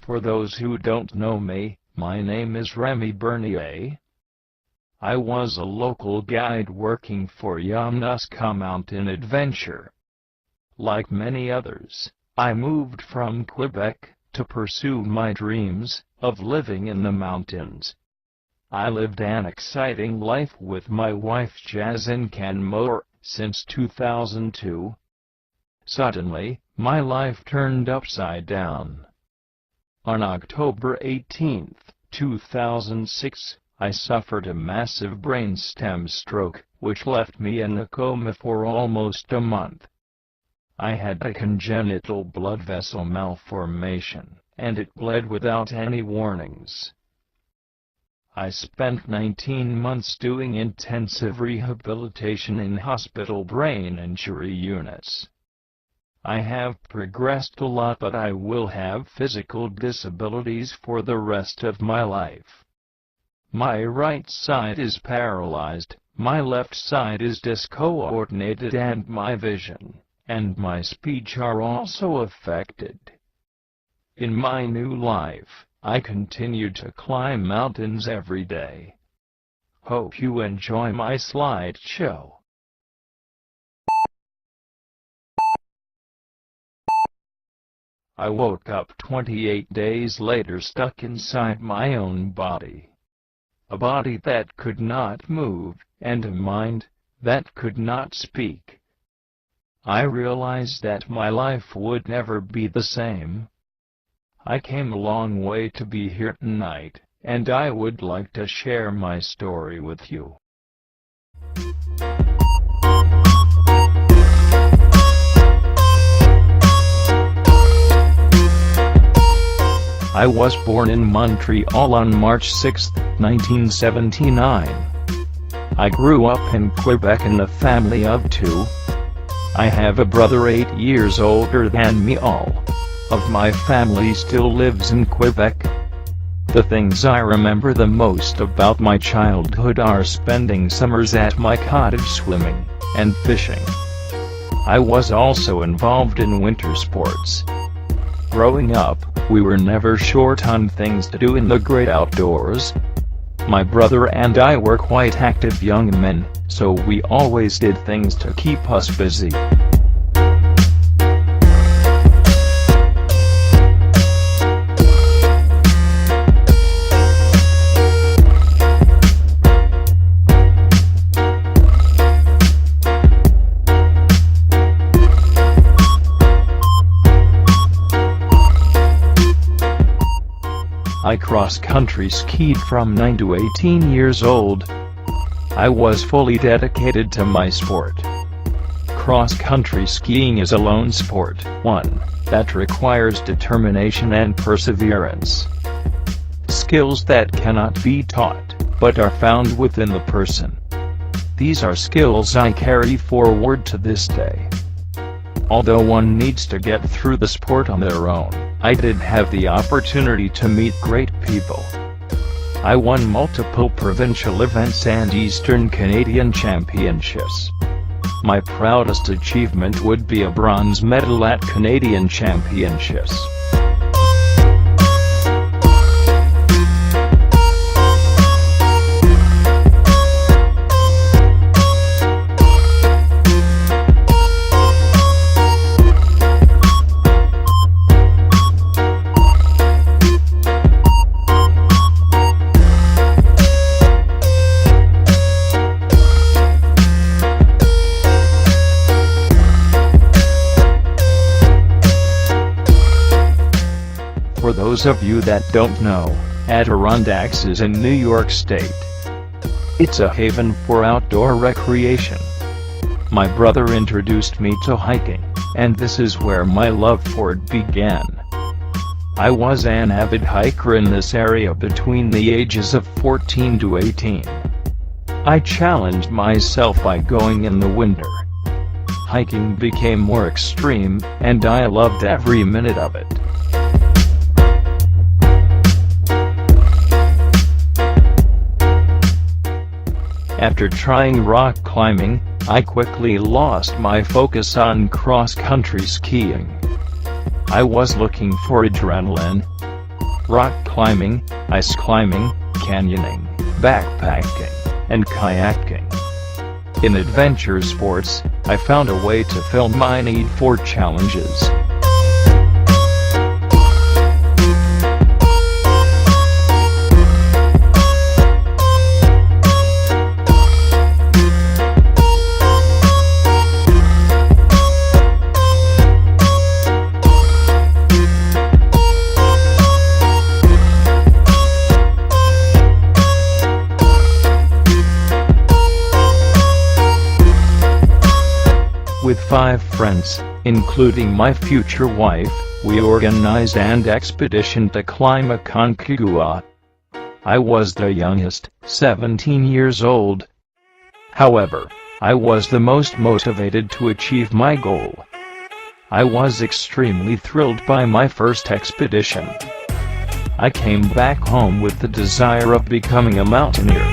For those who don't know me, my name is Remy Bernier. I was a local guide working for Yamnuska Mountain Adventure. Like many others, I moved from Quebec to pursue my dreams of living in the mountains. I lived an exciting life with my wife Jazz in Canmore since 2002. Suddenly, my life turned upside down. On October 18, 2006, I suffered a massive brainstem stroke, which left me in a coma for almost a month. I had a congenital blood vessel malformation, and it bled without any warnings. I spent 19 months doing intensive rehabilitation in hospital brain injury units. I have progressed a lot, but I will have physical disabilities for the rest of my life. My right side is paralyzed, my left side is discoordinated, and my vision and my speech are also affected. In my new life, I continue to climb mountains every day. Hope you enjoy my slideshow. I woke up 28 days later stuck inside my own body. A body that could not move, and a mind that could not speak. I realized that my life would never be the same. I came a long way to be here tonight, and I would like to share my story with you. I was born in Montreal on March 6, 1979. I grew up in Quebec in a family of 2. I have a brother 8 years older than me. All of my family still lives in Quebec. The things I remember the most about my childhood are spending summers at my cottage swimming and fishing. I was also involved in winter sports. Growing up, we were never short on things to do in the great outdoors. My brother and I were quite active young men, so we always did things to keep us busy. I cross-country skied from 9 to 18 years old. I was fully dedicated to my sport. Cross-country skiing is a lone sport, one that requires determination and perseverance. Skills that cannot be taught, but are found within the person. These are skills I carry forward to this day. Although one needs to get through the sport on their own, I did have the opportunity to meet great people. I won multiple provincial events and Eastern Canadian Championships. My proudest achievement would be a bronze medal at Canadian Championships. For those of you that don't know, Adirondacks is in New York State. It's a haven for outdoor recreation. My brother introduced me to hiking, and this is where my love for it began. I was an avid hiker in this area between the ages of 14 to 18. I challenged myself by going in the winter. Hiking became more extreme, and I loved every minute of it. After trying rock climbing, I quickly lost my focus on cross-country skiing. I was looking for adrenaline. Rock climbing, ice climbing, canyoning, backpacking, and kayaking. In adventure sports, I found a way to fill my need for challenges. With 5 friends, including my future wife, we organized an expedition to climb Aconcagua. I was the youngest, 17 years old. However, I was the most motivated to achieve my goal. I was extremely thrilled by my first expedition. I came back home with the desire of becoming a mountaineer.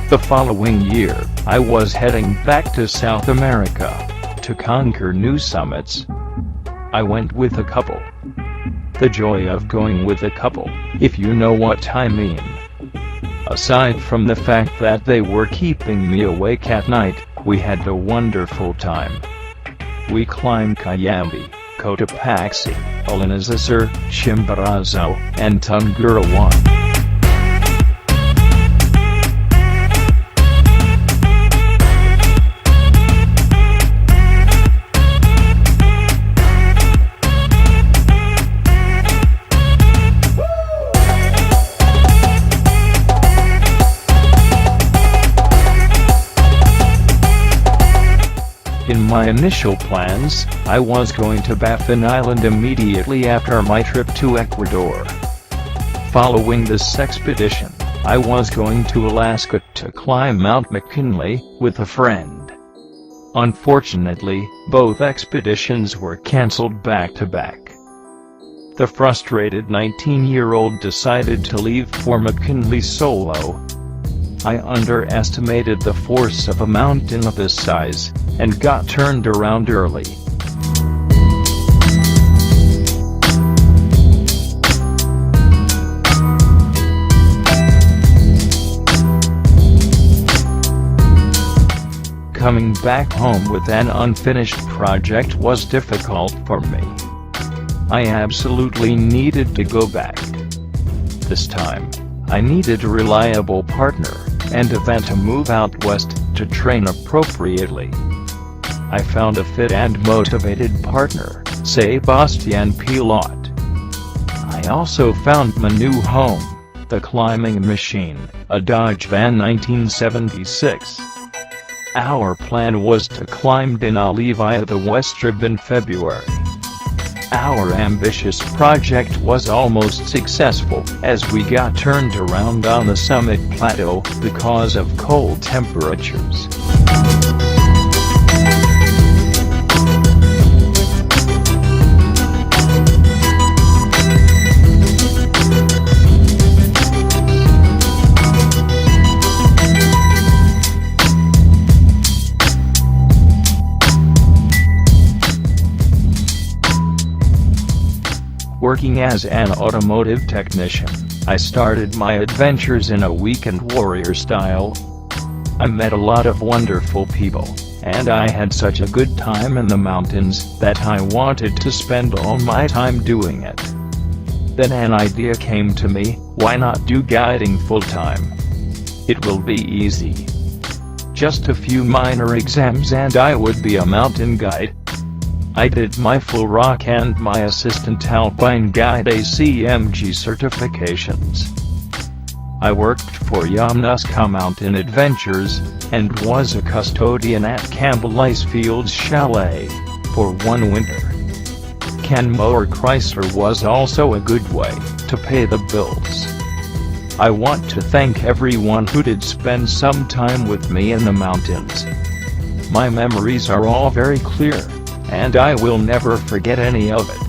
The following year, I was heading back to South America to conquer new summits. I went with a couple. The joy of going with a couple, if you know what I mean. Aside from the fact that they were keeping me awake at night, we had a wonderful time. We climbed Cayambe, Cotopaxi, Alinazasur, Chimborazo, and Tungurahua. In my initial plans, I was going to Baffin Island immediately after my trip to Ecuador. Following this expedition, I was going to Alaska to climb Mount McKinley with a friend. Unfortunately, both expeditions were cancelled back-to-back. The frustrated 19-year-old decided to leave for McKinley solo. I underestimated the force of a mountain of this size, and got turned around early. Coming back home with an unfinished project was difficult for me. I absolutely needed to go back. This time, I needed a reliable partner, and a van to move out west to train appropriately. I found a fit and motivated partner, Sebastian Pilot. I also found my new home, the climbing machine, a Dodge Van 1976. Our plan was to climb Denali via the West Strip in February. Our ambitious project was almost successful, as we got turned around on the summit plateau because of cold temperatures. Working as an automotive technician, I started my adventures in a weekend warrior style. I met a lot of wonderful people, and I had such a good time in the mountains that I wanted to spend all my time doing it. Then an idea came to me: why not do guiding full-time? It will be easy. Just a few minor exams and I would be a mountain guide. I did my full rock and my assistant alpine guide ACMG certifications. I worked for Yamnuska Mountain Adventures, and was a custodian at Campbell Icefields Chalet for one winter. Canmore Chrysler was also a good way to pay the bills. I want to thank everyone who did spend some time with me in the mountains. My memories are all very clear, and I will never forget any of it.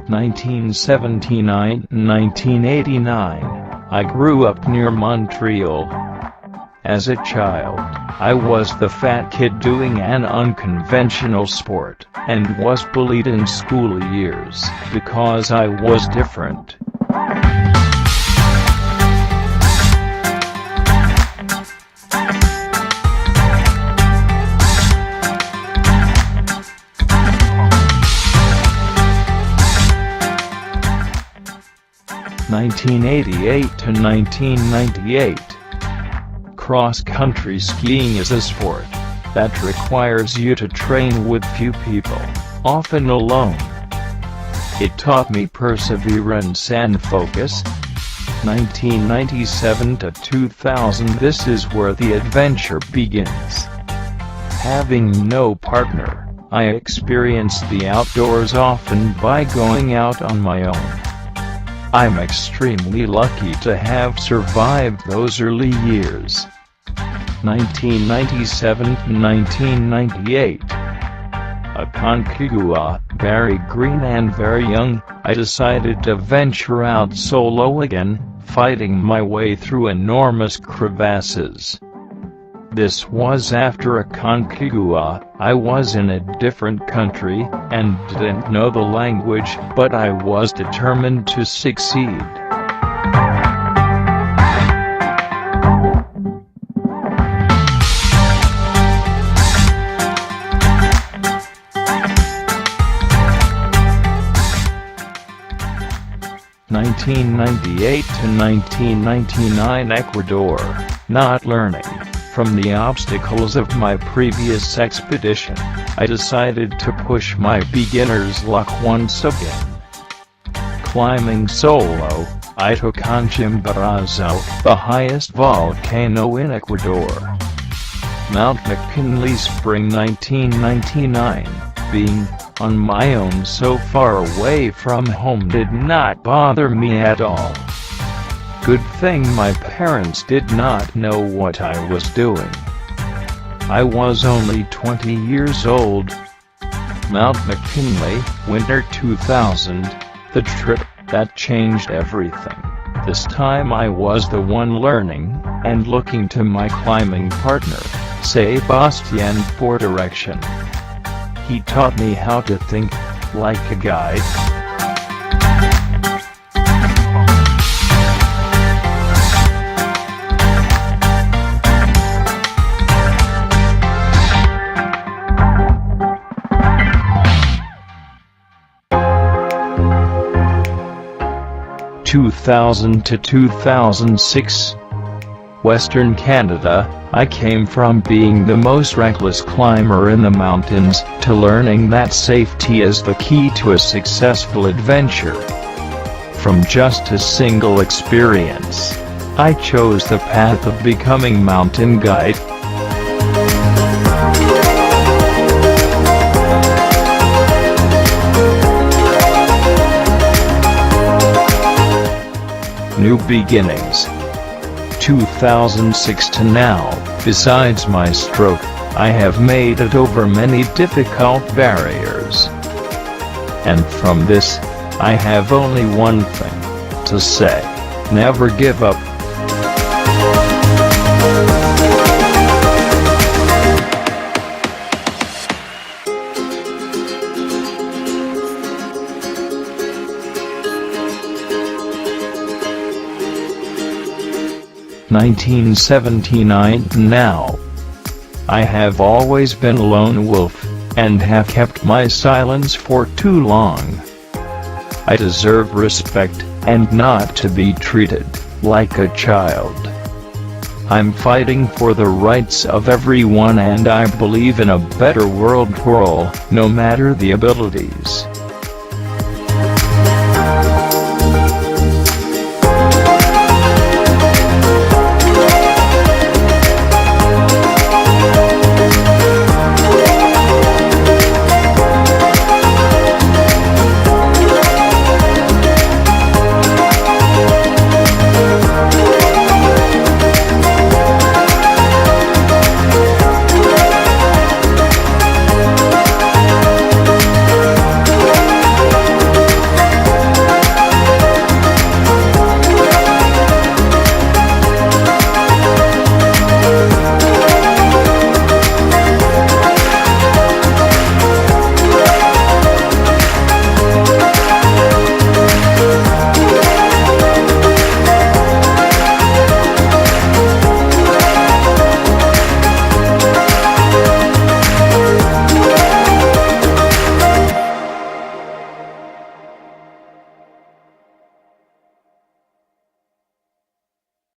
1979–1989, I grew up near Montreal. As a child, I was the fat kid doing an unconventional sport, and was bullied in school years because I was different. (1988–1998). Cross-country skiing is a sport that requires you to train with few people, often alone. It taught me perseverance and focus. 1997–2000. This is where the adventure begins. Having no partner, I experienced the outdoors often by going out on my own. I'm extremely lucky to have survived those early years. 1997–1998. A Concagua, very green and very young, I decided to venture out solo again, fighting my way through enormous crevasses. This was after a Concagua. I was in a different country, and didn't know the language, but I was determined to succeed. (1998–1999) Ecuador. Not learning from the obstacles of my previous expedition, I decided to push my beginner's luck once again. Climbing solo, I took on Chimborazo, the highest volcano in Ecuador. Mount McKinley, spring 1999. Being on my own so far away from home did not bother me at all. Good thing my parents did not know what I was doing. I was only 20 years old. Mount McKinley, winter 2000, the trip that changed everything. This time I was the one learning, and looking to my climbing partner, Sebastian, for direction. He taught me how to think like a guide. (2000–2006). Western Canada. I came from being the most reckless climber in the mountains, to learning that safety is the key to a successful adventure. From just a single experience, I chose the path of becoming mountain guide. New beginnings. 2006 to now. Besides my stroke, I have made it over many difficult barriers. And from this, I have only one thing to say: never give up. (1979). Now, I have always been a lone wolf, and have kept my silence for too long. I deserve respect, and not to be treated like a child. I'm fighting for the rights of everyone, and I believe in a better world for all, no matter the abilities.